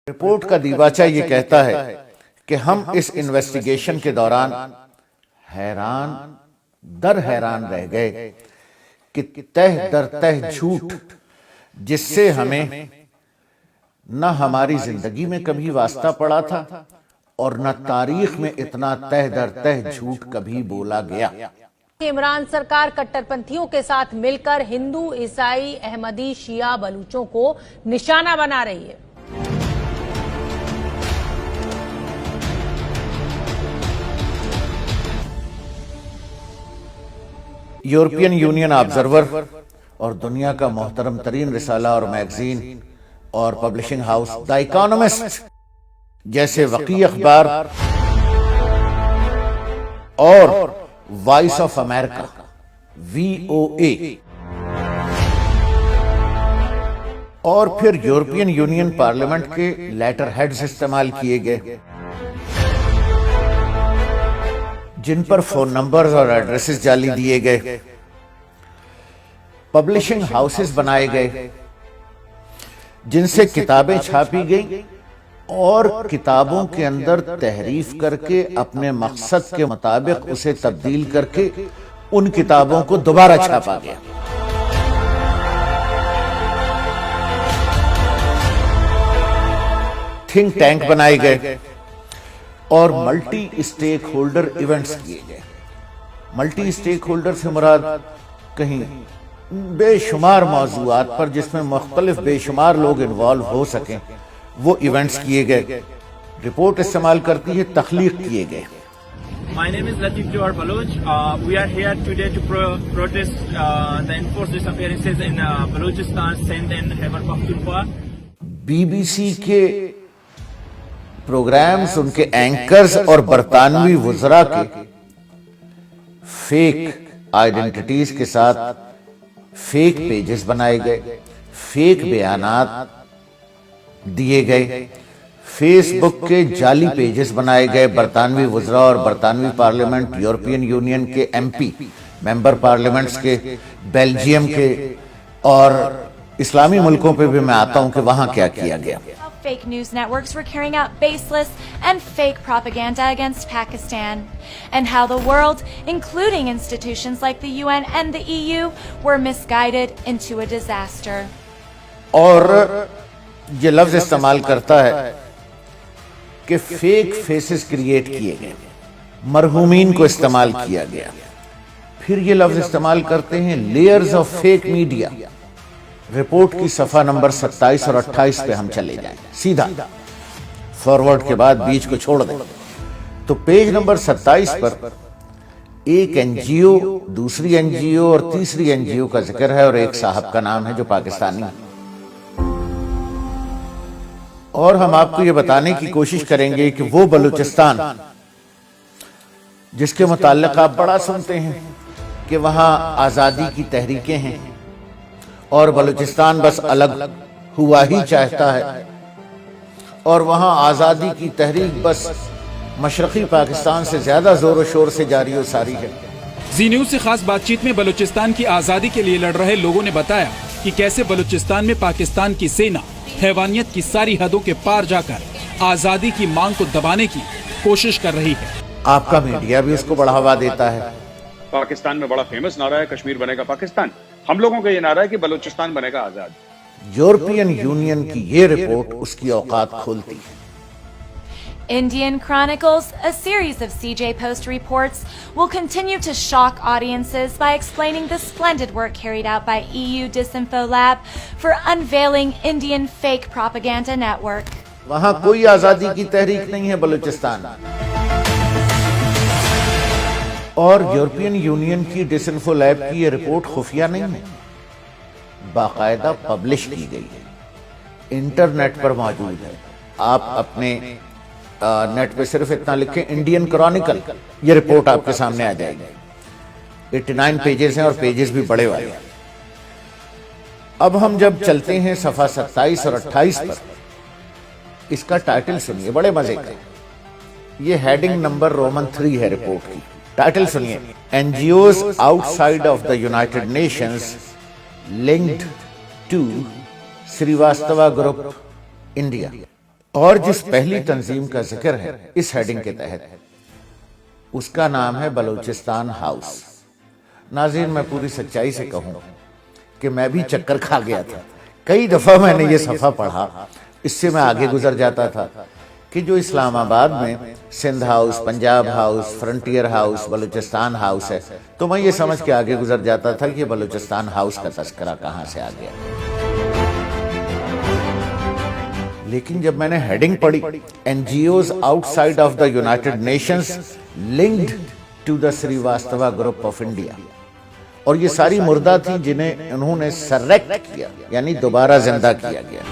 Report کا دیباچہ یہ کہتا ہے کہ ہم اس انویسٹیگیشن کے دوران حیران رہ گئے کہ تہ در تہ جھوٹ جس سے ہمیں نہ ہماری زندگی میں کبھی واسطہ پڑا تھا اور نہ تاریخ میں اتنا تہ در تہ جھوٹ کبھی بولا گیا۔ عمران سرکار کٹر پنتھیوں کے ساتھ مل کر ہندو، عیسائی، احمدی، شیعہ، بلوچوں کو نشانہ بنا رہی ہے۔ یورپین یونین آبزرور اور دنیا کا محترم ترین رسالہ اور میگزین اور پبلشنگ ہاؤس دی اکانومسٹ جیسے وقی اخبار اور وائس آف امریکہ VOA اور پھر یورپین یونین پارلیمنٹ کے لیٹر ہیڈز استعمال کیے گئے جن پر فون نمبرز اور ایڈریسز جعلی دیے گئے، پبلشنگ ہاؤسز بنائے گئے جن سے کتابیں چھاپی گئیں اور کتابوں کے اندر تحریف کر کے اپنے مقصد کے مطابق اسے تبدیل کر کے ان کتابوں کو دوبارہ چھاپا گیا۔ تھنک ٹینک بنائے گئے اور ملٹی اسٹیک ہولڈر ایونٹس کیے گئے۔ ملٹی اسٹیک ہولڈر سے مراد کہیں بے شمار موضوعات پر جس میں مختلف بے شمار لوگ انوالو ہو سکیں وہ ایونٹس کیے گئے۔ رپورٹ استعمال کرتی ہے تخلیق کیے گئے۔ My name is Latif Johar Baloch. We are here today to protest the enforced disappearances in Balochistan, Sindh and Khyber Pakhtunkhwa. BBC کے پروگرامز، ان کے اینکرز اور برطانوی وزراء کے فیک آئیڈینٹیٹیز کے ساتھ فیک پیجز بنائے گئے، فیک بیانات دیے گئے، فیس بک کے جعلی پیجز بنائے گئے۔ برطانوی وزراء اور برطانوی پارلیمنٹ، یورپین یونین کے MP، ممبر پارلیمنٹس کے، بیلجیم کے اور اسلامی ملکوں پہ بھی میں آتا ہوں کہ وہاں کیا کیا گیا۔ Fake news networks were carrying out baseless and fake propaganda against Pakistan, and how the world, including institutions like the UN and the EU, were misguided into a disaster. اور یہ لفظ استعمال کرتا ہے کہ فیک فیسز کریٹ کیے گئے، مرحومین کو استعمال کیا گیا۔ پھر یہ لفظ استعمال کرتے ہیں layers of fake media. Report کی صفحہ نمبر 27 اور 28 پہ ہم چلے جائیں، سیدھا فارورڈ کے بعد بیچ کو چھوڑ دیں تو پیج نمبر 27 پر ایک NGO، دوسری NGO اور تیسری NGO کا ذکر ہے اور ایک صاحب کا نام ہے جو پاکستانی ہے۔ اور ہم آپ کو یہ بتانے کی کوشش کریں گے کہ وہ بلوچستان جس کے متعلق آپ بڑا سنتے ہیں کہ وہاں آزادی کی تحریکیں ہیں اور بلوچستان بس الگ ہوا ہی چاہتا ہے اور وہاں آزادی کی تحریک بس مشرقی پاکستان سے زیادہ زور و شور سے جاری و ساری ہے۔ زی نیوز سے خاص بات چیت میں بلوچستان کی آزادی کے لیے لڑ رہے لوگوں نے بتایا کہ کیسے بلوچستان میں پاکستان کی سینا حیوانیت کی ساری حدوں کے پار جا کر آزادی کی مانگ کو دبانے کی کوشش کر رہی ہے۔ آپ کا میڈیا بھی اس کو بڑھاوا دیتا ہے۔ پاکستان میں بڑا فیمس نعرہ ہے کشمیر بنے گا پاکستان، ہم لوگوں کا یہ نعرہ ہے کہ بلوچستان بنے گا آزاد۔ یورپین یونین کی یہ رپورٹ اس کی اوقات kholti ہے۔ Indian Chronicles, a series of CJ Post reports, will continue to shock audiences by explaining the splendid work carried out by EU Disinfo Lab for unveiling Indian fake propaganda network. وہاں کوئی آزادی کی تحریک نہیں ہے بلوچستان، اور European union کی ڈسنفو lab کی یہ رپورٹ خفیہ نہیں ہے، باقاعدہ پبلش کی گئی ہے، انٹرنیٹ پر موجود ہے۔ آپ اپنے نیٹ پہ صرف اتنا لکھیں انڈین کرونیکل، یہ رپورٹ آپ کے سامنے آ جائے گی۔ 89 پیجز ہیں اور پیجز بھی بڑے والے ہیں۔ اب ہم جب چلتے ہیں صفحہ 27 اور 28 پر، اس کا ٹائٹل سنیے، بڑے مزے کا، یہ ہیڈنگ نمبر رومن 3 ہے رپورٹ کی۔ ٹائٹل سنیے، NGOs outside of the United Nations linked to Srivastava Group India۔ اور جس پہلی تنظیم کا ذکر ہے اس ہیڈنگ کے تحت، اس کا نام ہے بلوچستان ہاؤس۔ ناظرین، میں پوری سچائی سے کہوں کہ میں بھی چکر کھا گیا تھا، کئی دفعہ میں نے یہ صفحہ پڑھا، اس سے میں آگے گزر جاتا تھا کہ جو اسلام آباد میں Sindh house, Punjab house, frontier house, Balochistan house ہے، تو میں یہ سمجھ کے آگے گزر جاتا تھا کہ یہ بلوچستان ہاؤس کا تذکرہ کہاں سے آ گیا۔ لیکن جب میں نے ہیڈنگ پڑھی، N G Os outside of the United Nations linked to the Srivastava group of India, اور یہ ساری مردہ تھیں جنہیں انہوں نے سریکٹ کیا، یعنی دوبارہ زندہ کیا گیا۔